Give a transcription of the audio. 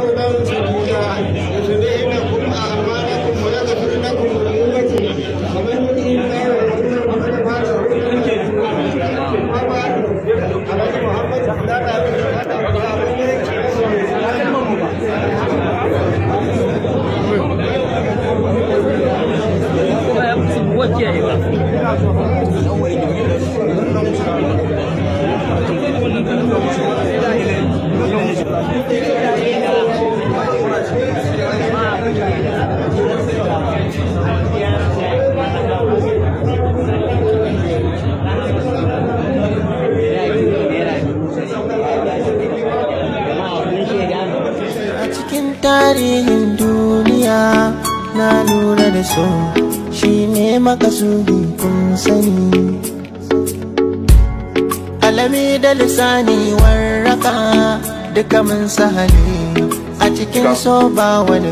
قولا سديدا يصلح لكم أعمالكم ويغفر لكم ذنوبكم ومن يطع الله ورسوله فقد فاز فوزا tarihin duniya na lura da so shi ne makasudi kun sani alami da lisani warraka duka mun sahali a cikin so ba wani